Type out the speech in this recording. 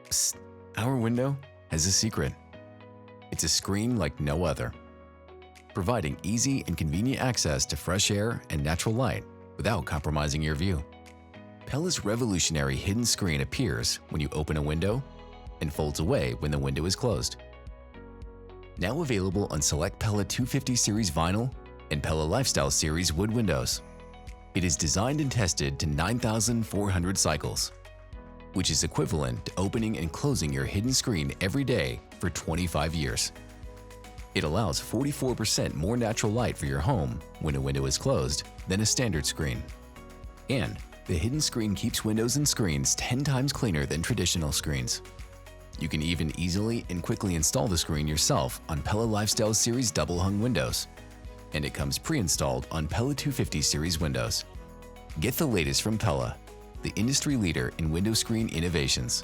Psst, our window has a secret. It's a screen like no other, providing easy and convenient access to fresh air and natural light without compromising your view. Pella's revolutionary hidden screen appears when you open a window and folds away when the window is closed. Now available on select Pella 250 Series vinyl and Pella Lifestyle Series wood windows. It is designed and tested to 9,400 cycles, which is equivalent to opening and closing your hidden screen every day for 25 years. It allows 44% more natural light for your home when a window is closed than a standard screen. And the hidden screen keeps windows and screens 10 times cleaner than traditional screens. You can even easily and quickly install the screen yourself on Pella Lifestyle Series double-hung windows. And it comes pre-installed on Pella 250 Series windows. Get the latest from Pella, the industry leader in window screen innovations.